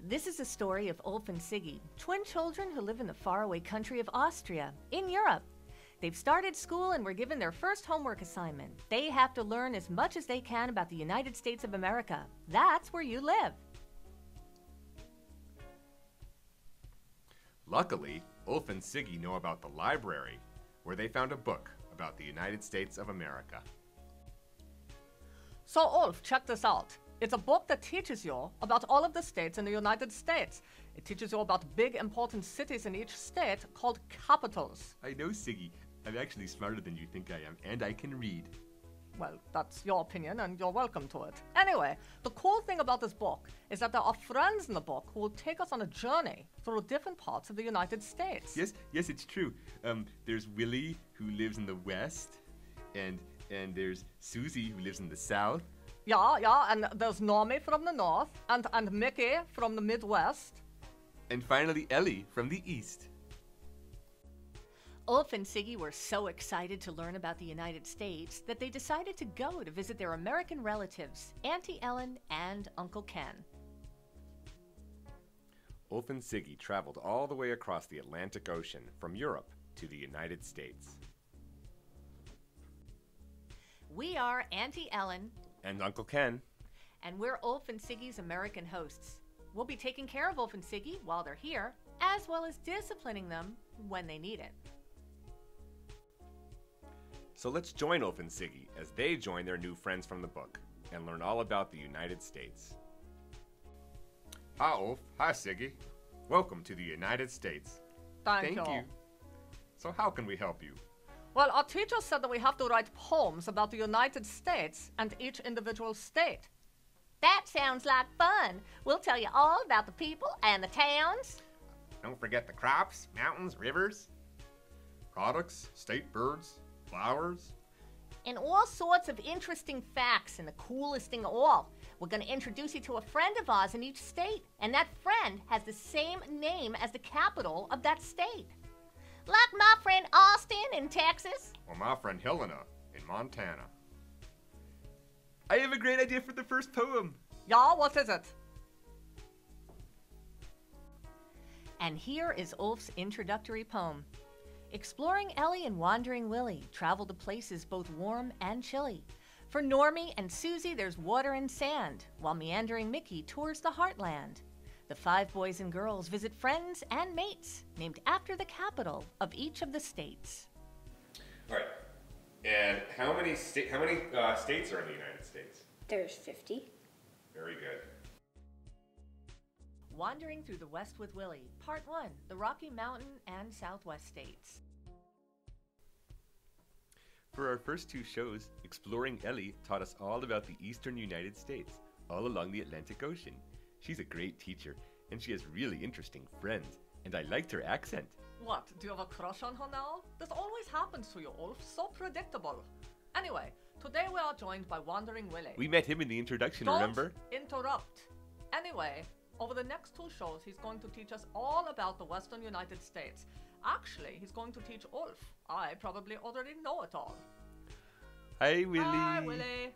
This is a story of Ulf and Siggie, twin children who live in the faraway country of Austria, in Europe. They've started school and were given their first homework assignment. They have to learn as much as they can about the United States of America. That's where you live. Luckily, Ulf and Siggie know about the library, where they found a book about the United States of America. So Ulf, check this out. It's a book that teaches you about all of the states in the United States. It teaches you about big important cities in each state called capitals. I know, Siggie. I'm actually smarter than you think I am, and I can read. Well, that's your opinion, and you're welcome to it. Anyway, the cool thing about this book is that there are friends in the book who will take us on a journey through different parts of the United States. Yes, it's true. There's Willie, who lives in the West, and there's Susie, who lives in the South. Yeah, and there's Normie from the North, and Mickey from the Midwest. And finally, Ellie from the East. Ulf and Siggie were so excited to learn about the United States that they decided to go to visit their American relatives, Auntie Ellen and Uncle Ken. Ulf and Siggie traveled all the way across the Atlantic Ocean from Europe to the United States. We are Auntie Ellen And Uncle Ken. and we're Ulf and Siggie's American hosts. We'll be taking care of Ulf and Siggie while they're here, as well as disciplining them when they need it. So let's join Ulf and Siggie as they join their new friends from the book and learn all about the United States. Hi, Ulf. Hi, Siggie. Welcome to the United States. Thank you. So how can we help you? Well, our teacher said that we have to write poems about the United States and each individual state. That sounds like fun. We'll tell you all about the people and the towns. Don't forget the crops, mountains, rivers, products, state birds, flowers. And all sorts of interesting facts, and the coolest thing of all, we're going to introduce you to a friend of ours in each state, and that friend has the same name as the capital of that state. Like my friend Austin in Texas. Or my friend Helena in Montana. I have a great idea for the first poem. Yeah, what is it? And here is Ulf's introductory poem. Exploring Ellie and Wandering Willie travel to places both warm and chilly. For Normie and Susie, there's water and sand, while Meandering Mickey tours the heartland. The 5 boys and girls visit friends and mates named after the capital of each of the states. All right. And how many states are in the United States? There's 50. Very good. Wandering Through the West with Willie, Part 1, the Rocky Mountain and Southwest States. For our first 2 shows, Exploring Ellie taught us all about the eastern United States, all along the Atlantic Ocean. She's a great teacher, and she has really interesting friends, and I liked her accent. What, do you have a crush on her now? This always happens to you, Ulf. So predictable. Anyway, today we are joined by Wandering Willie. We met him in the introduction, Don't remember? interrupt. Anyway, over the next 2 shows, he's going to teach us all about the Western United States. Actually, he's going to teach Ulf. I probably already know it all. Hi, Willie. Hi, Willie.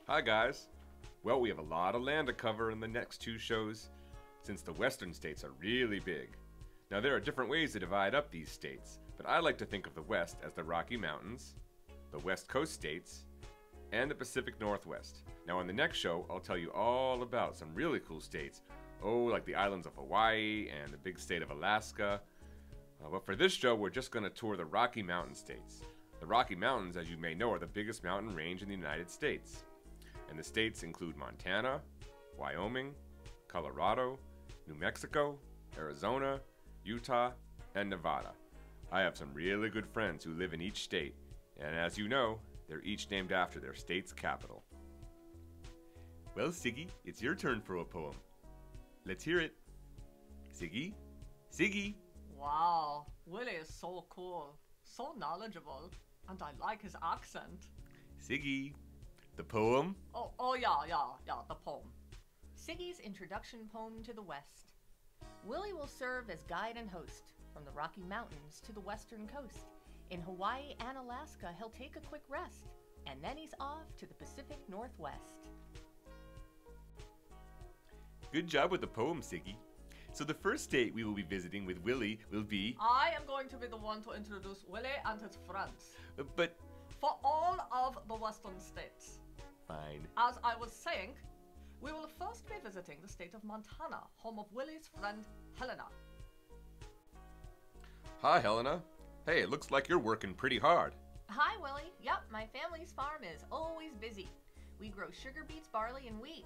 Hi, guys. Well, we have a lot of land to cover in the next 2 shows, since the western states are really big. Now, there are different ways to divide up these states, but I like to think of the West as the Rocky Mountains, the West Coast states, and the Pacific Northwest. Now, in the next show, I'll tell you all about some really cool states. Oh, like the islands of Hawaii and the big state of Alaska. But for this show, we're just going to tour the Rocky Mountain states. The Rocky Mountains, as you may know, are the biggest mountain range in the United States. And the states include Montana, Wyoming, Colorado, New Mexico, Arizona, Utah, and Nevada. I have some really good friends who live in each state, and as you know, they're each named after their state's capital. Well, Siggie, it's your turn for a poem. Let's hear it. Siggie? Siggie? Wow, Willie is so cool, so knowledgeable, and I like his accent. Siggie, the poem? Oh yeah, the poem. Siggie's introduction poem to the West. Willie will serve as guide and host from the Rocky Mountains to the western coast. In Hawaii and Alaska, he'll take a quick rest, and then he's off to the Pacific Northwest. Good job with the poem, Siggie. So the first state we will be visiting with Willie will be... I am going to be the one to introduce Willie and his friends. But... For all of the western states. Fine. As I was saying, we will first be visiting the state of Montana, home of Willie's friend, Helena. Hi, Helena. Hey, it looks like you're working pretty hard. Hi, Willie. Yep, my family's farm is always busy. We grow sugar beets, barley, and wheat.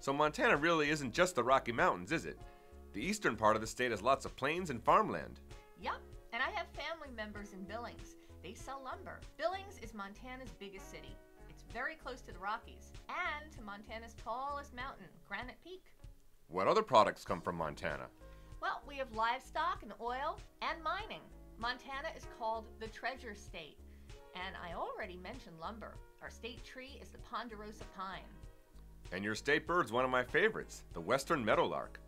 So Montana really isn't just the Rocky Mountains, is it? The eastern part of the state has lots of plains and farmland. Yep, and I have family members in Billings. They sell lumber. Billings is Montana's biggest city. It's very close to the Rockies and to Montana's tallest mountain, Granite Peak. What other products come from Montana? Well, we have livestock and oil and mining. Montana is called the Treasure State. And I already mentioned lumber. Our state tree is the ponderosa pine. And your state bird's one of my favorites, the western meadowlark.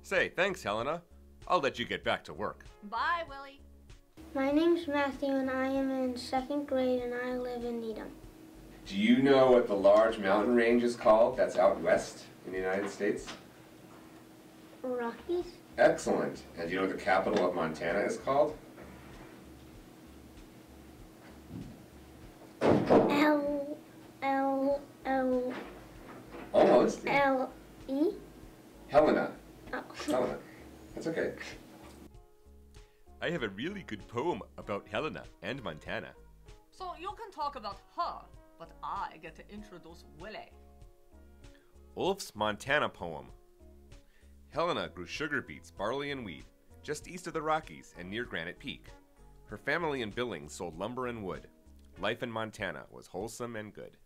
Say, thanks, Helena. I'll let you get back to work. Bye, Willie. My name's Matthew and I am in second grade and I live in Needham. Do you know what the large mountain range is called that's out west in the United States? Rockies? Excellent. And do you know what the capital of Montana is called? Almost. L-E? Helena. Oh. Helena. That's okay. I have a really good poem about Helena and Montana. So you can talk about her, but I get to introduce Willie. Ulf's Montana poem. Helena grew sugar beets, barley, and wheat just east of the Rockies and near Granite Peak. Her family in Billings sold lumber and wood. Life in Montana was wholesome and good.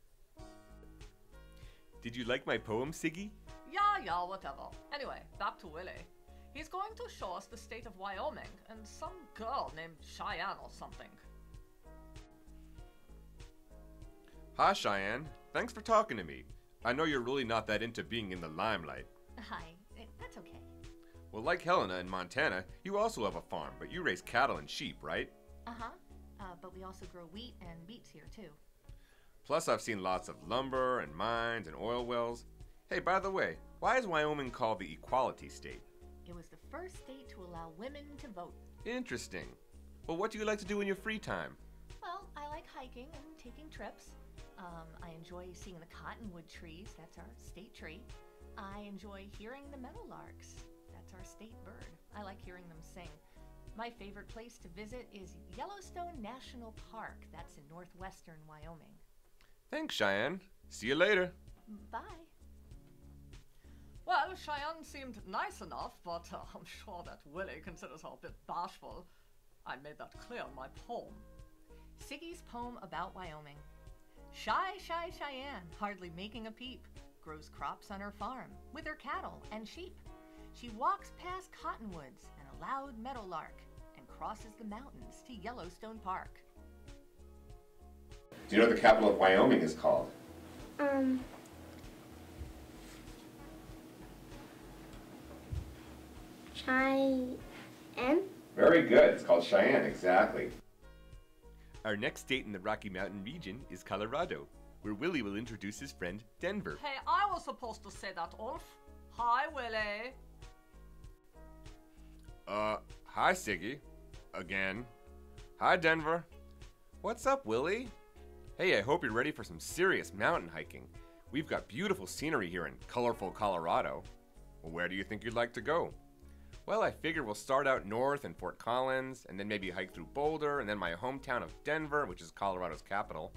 Did you like my poem, Siggie? Yeah, whatever. Anyway, back to Willie. He's going to show us the state of Wyoming and some girl named Cheyenne or something. Hi, Cheyenne. Thanks for talking to me. I know you're really not that into being in the limelight. Hi, that's okay. Well, like Helena in Montana, you also have a farm, but you raise cattle and sheep, right? Uh-huh. But we also grow wheat and beets here, too. Plus, I've seen lots of lumber and mines and oil wells. Hey, by the way, why is Wyoming called the Equality State? It was the first state to allow women to vote. Interesting. Well, what do you like to do in your free time? Well, I like hiking and taking trips. I enjoy seeing the cottonwood trees. That's our state tree. I enjoy hearing the meadowlarks. That's our state bird. I like hearing them sing. My favorite place to visit is Yellowstone National Park. That's in northwestern Wyoming. Thanks, Cheyenne. See you later. Bye. Well, Cheyenne seemed nice enough, but I'm sure that Willie considers her a bit bashful. I made that clear in my poem. Siggie's poem about Wyoming. Shy Cheyenne, hardly making a peep, grows crops on her farm with her cattle and sheep. She walks past cottonwoods and a loud meadowlark and crosses the mountains to Yellowstone Park. Do you know what the capital of Wyoming is called? Cheyenne? Very good. It's called Cheyenne, exactly. Our next state in the Rocky Mountain region is Colorado, where Willie will introduce his friend Denver. Hey, I was supposed to say that, Ulf. Hi, Willie. Hi, Siggie. Again. Hi, Denver. What's up, Willie? Hey, I hope you're ready for some serious mountain hiking. We've got beautiful scenery here in colorful Colorado. Well, where do you think you'd like to go? Well, I figure we'll start out north in Fort Collins, and then maybe hike through Boulder, and then my hometown of Denver, which is Colorado's capital.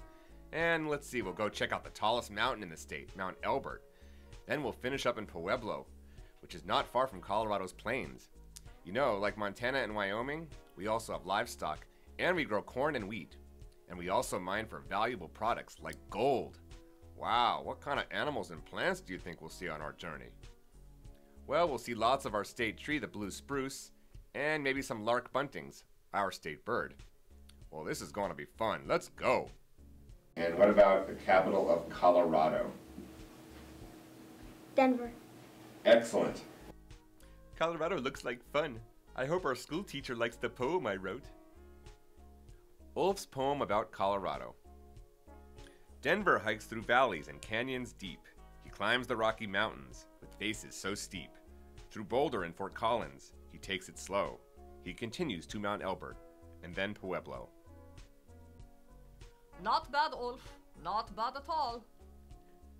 And let's see, we'll go check out the tallest mountain in the state, Mount Elbert. Then we'll finish up in Pueblo, which is not far from Colorado's plains. You know, like Montana and Wyoming, we also have livestock, and we grow corn and wheat. And we also mine for valuable products like gold. Wow, what kind of animals and plants do you think we'll see on our journey? Well, we'll see lots of our state tree, the blue spruce, and maybe some lark buntings, our state bird. Well, this is going to be fun. Let's go. And what about the capital of Colorado? Denver. Excellent. Colorado looks like fun. I hope our school teacher likes the poem I wrote. Ulf's poem about Colorado. Denver hikes through valleys and canyons deep. He climbs the Rocky Mountains with face is so steep. Through Boulder and Fort Collins, he takes it slow. He continues to Mount Elbert, and then Pueblo. Not bad, Ulf. Not bad at all.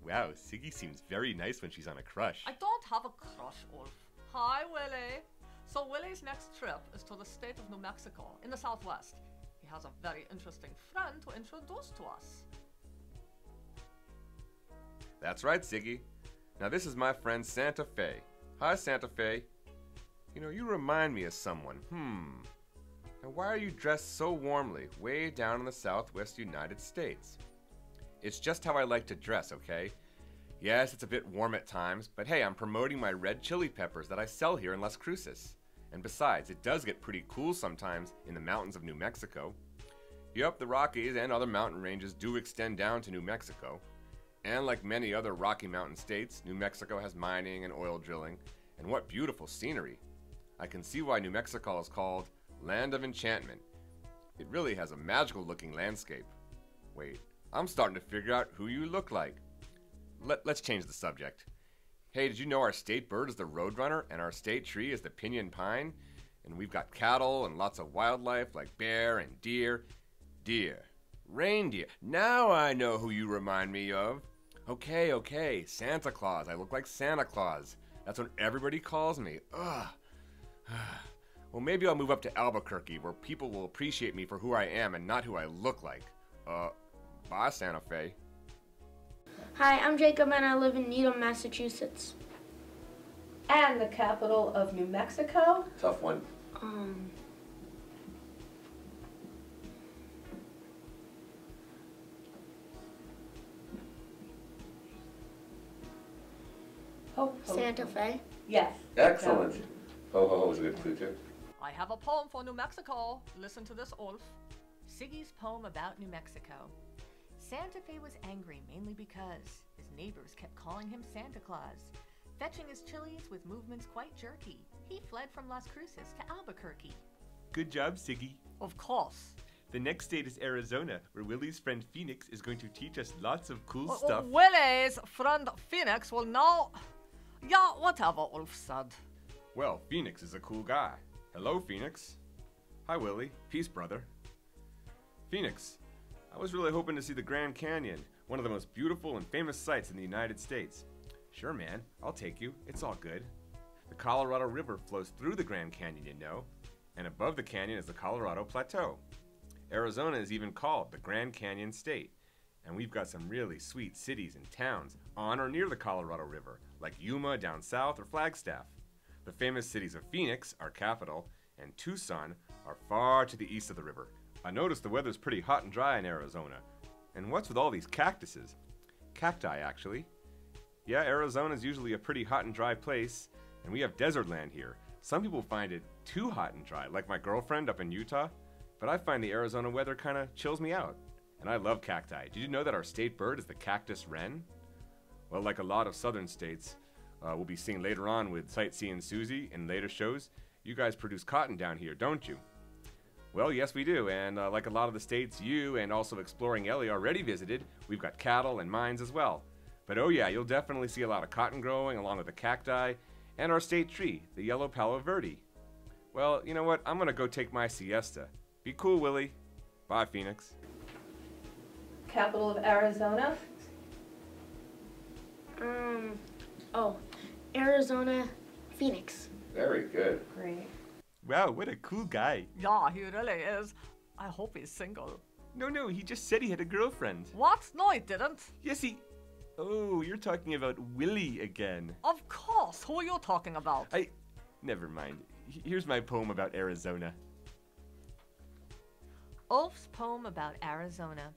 Wow, Siggie seems very nice when she's on a crush. I don't have a crush, Ulf. Hi, Willie. So Willie's next trip is to the state of New Mexico in the southwest. He has a very interesting friend to introduce to us. That's right, Siggie. Now this is my friend Santa Fe. Hi, Santa Fe. You know, you remind me of someone. Now why are you dressed so warmly way down in the southwest United States? It's just how I like to dress, okay? Yes, it's a bit warm at times, but hey, I'm promoting my red chili peppers that I sell here in Las Cruces. And besides, it does get pretty cool sometimes in the mountains of New Mexico. Yup, the Rockies and other mountain ranges do extend down to New Mexico. And like many other Rocky Mountain states, New Mexico has mining and oil drilling. And what beautiful scenery. I can see why New Mexico is called Land of Enchantment. It really has a magical looking landscape. Wait, I'm starting to figure out who you look like. Let's change the subject. Hey, did you know our state bird is the roadrunner and our state tree is the pinyon pine? And we've got cattle and lots of wildlife like bear and deer. Reindeer. Now I know who you remind me of. Okay, Santa Claus. I look like Santa Claus. That's what everybody calls me. Ugh. Well, maybe I'll move up to Albuquerque where people will appreciate me for who I am and not who I look like. Bye, Santa Fe. Hi, I'm Jacob and I live in Needham, Massachusetts. And the capital of New Mexico? Tough one. Santa Fe. Yes. Excellent. Ho ho ho was a good clue too. I have a poem for New Mexico. Listen to this, Ulf. Siggie's poem about New Mexico. Santa Fe was angry mainly because his neighbors kept calling him Santa Claus. Fetching his chilies with movements quite jerky, he fled from Las Cruces to Albuquerque. Good job, Siggie. Of course. The next state is Arizona, where Willie's friend Phoenix is going to teach us lots of cool stuff. Willie's friend Phoenix will now... Yeah, whatever Ulf said. Well, Phoenix is a cool guy. Hello, Phoenix. Hi, Willie. Peace, brother. Phoenix, I was really hoping to see the Grand Canyon, one of the most beautiful and famous sights in the United States. Sure, man. I'll take you. It's all good. The Colorado River flows through the Grand Canyon, you know, and above the canyon is the Colorado Plateau. Arizona is even called the Grand Canyon State, and we've got some really sweet cities and towns on or near the Colorado River, like Yuma down south or Flagstaff. The famous cities of Phoenix, our capital, and Tucson are far to the east of the river. I noticed the weather's pretty hot and dry in Arizona. And what's with all these cactuses? Cacti, actually. Yeah, Arizona's usually a pretty hot and dry place, and we have desert land here. Some people find it too hot and dry, like my girlfriend up in Utah, but I find the Arizona weather kinda chills me out. And I love cacti. Did you know that our state bird is the cactus wren? Well, like a lot of southern states, we'll be seeing later on with Sightseeing Susie in later shows, you guys produce cotton down here, don't you? Well, yes we do, and like a lot of the states you and also Exploring Ellie already visited, we've got cattle and mines as well. But oh yeah, you'll definitely see a lot of cotton growing along with the cacti and our state tree, the yellow Palo Verde. Well, you know what? I'm gonna go take my siesta. Be cool, Willie. Bye, Phoenix. Capital of Arizona? Arizona, Phoenix. Very good. Great. Wow, what a cool guy. Yeah, he really is. I hope he's single. No, he just said he had a girlfriend. What? No, he didn't. Yes, he... Oh, you're talking about Willie again. Of course. Who are you talking about? Never mind. Here's my poem about Arizona. Ulf's poem about Arizona.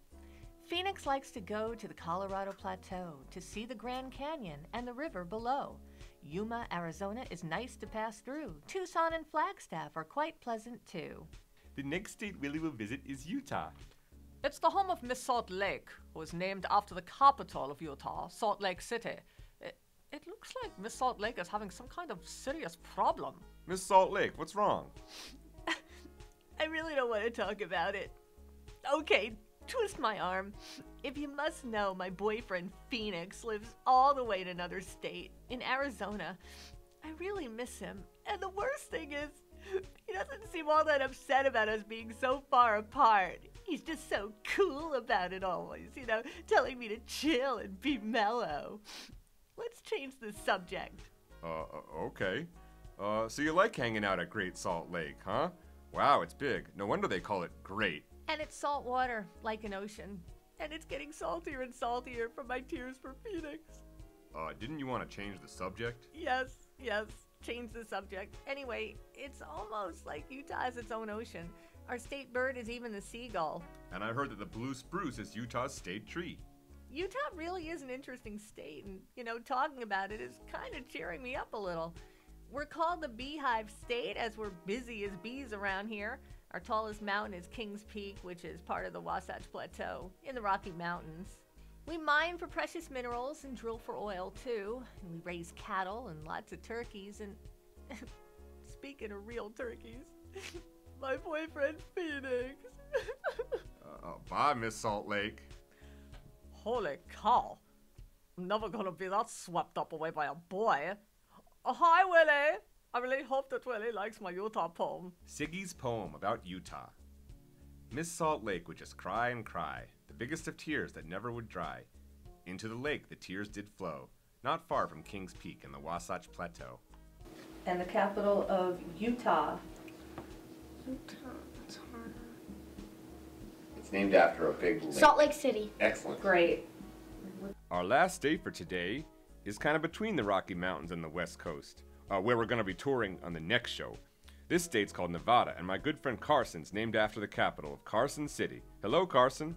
Phoenix likes to go to the Colorado Plateau to see the Grand Canyon and the river below. Yuma, Arizona is nice to pass through. Tucson and Flagstaff are quite pleasant too. The next state Willie will visit is Utah. It's the home of Miss Salt Lake, who is named after the capital of Utah, Salt Lake City. It looks like Miss Salt Lake is having some kind of serious problem. Miss Salt Lake, what's wrong? I really don't want to talk about it. Okay, twist my arm. If you must know, my boyfriend Phoenix lives all the way in another state, in Arizona. I really miss him. And the worst thing is, he doesn't seem all that upset about us being so far apart. He's just so cool about it always, telling me to chill and be mellow. Let's change the subject. Okay. So you like hanging out at Great Salt Lake, huh? Wow, it's big. No wonder they call it Great. And it's salt water, like an ocean. And it's getting saltier and saltier from my tears for Phoenix. Didn't you want to change the subject? Yes, change the subject. Anyway, it's almost like Utah has its own ocean. Our state bird is even the seagull. And I heard that the blue spruce is Utah's state tree. Utah really is an interesting state, and, talking about it is kind of cheering me up a little. We're called the Beehive State as we're busy as bees around here. Our tallest mountain is Kings Peak, which is part of the Wasatch Plateau in the Rocky Mountains. We mine for precious minerals and drill for oil, too. And we raise cattle and lots of turkeys. And speaking of real turkeys, my boyfriend Phoenix. Bye, Miss Salt Lake. Holy cow. I'm never gonna be that swept up away by a boy. Hi, Willie. I really hope that Willie likes my Utah poem. Siggie's poem about Utah. Miss Salt Lake would just cry and cry, the biggest of tears that never would dry. Into the lake the tears did flow, not far from Kings Peak in the Wasatch Plateau. And the capital of Utah. It's named after a big lake. Salt Lake City. Excellent. Great. Our last state for today is kind of between the Rocky Mountains and the West Coast, where we're going to be touring on the next show. This state's called Nevada, and my good friend Carson's named after the capital of Carson City. Hello, Carson.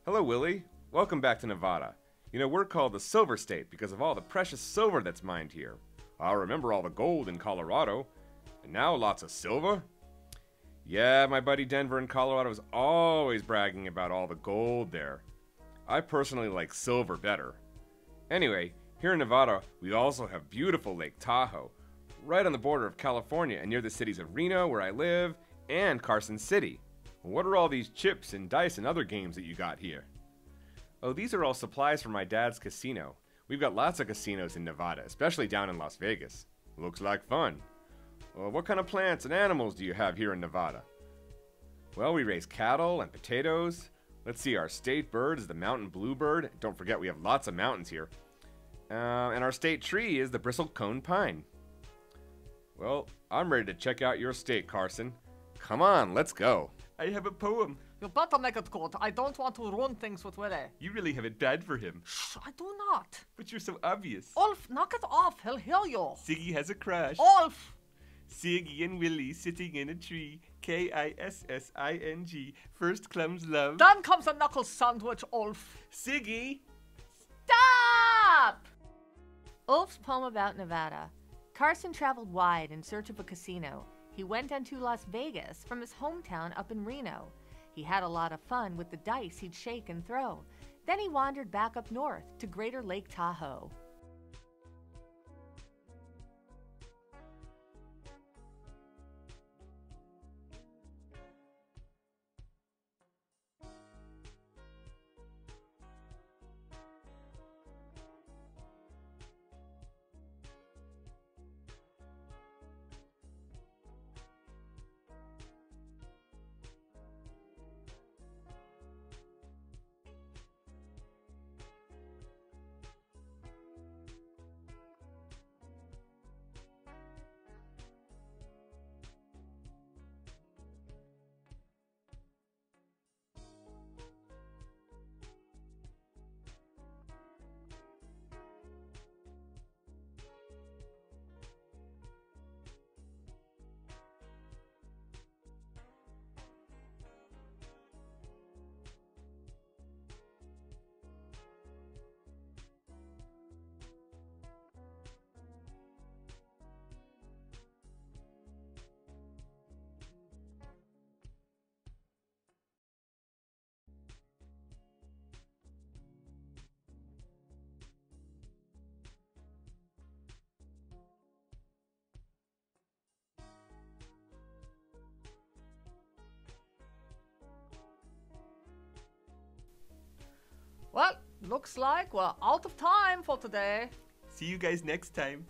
Hello, Willie. Welcome back to Nevada. We're called the Silver State because of all the precious silver that's mined here. I remember all the gold in Colorado, and now lots of silver. Yeah, my buddy Denver in Colorado is always bragging about all the gold there. I personally like silver better. Anyway, here in Nevada, we also have beautiful Lake Tahoe, right on the border of California and near the cities of Reno, where I live, and Carson City. What are all these chips and dice and other games that you got here? Oh, these are all supplies from my dad's casino. We've got lots of casinos in Nevada, especially down in Las Vegas. Looks like fun. What kind of plants and animals do you have here in Nevada? Well, we raise cattle and potatoes. Let's see, our state bird is the mountain bluebird. Don't forget we have lots of mountains here. And our state tree is the bristlecone pine. Well, I'm ready to check out your state, Carson. Come on, let's go. I have a poem. You better make it good. I don't want to ruin things with Willie. You really have it bad for him. Shh, I do not. But you're so obvious. Ulf, knock it off. He'll hear you. Siggie has a crush. Ulf! Siggie and Willie sitting in a tree. Kissing. First comes love. Then comes a knuckle sandwich, Ulf. Siggie! Stop! Ulf's poem about Nevada. Carson traveled wide in search of a casino. He went into Las Vegas from his hometown up in Reno. He had a lot of fun with the dice he'd shake and throw. Then he wandered back up north to Greater Lake Tahoe. Well, looks like we're out of time for today. See you guys next time.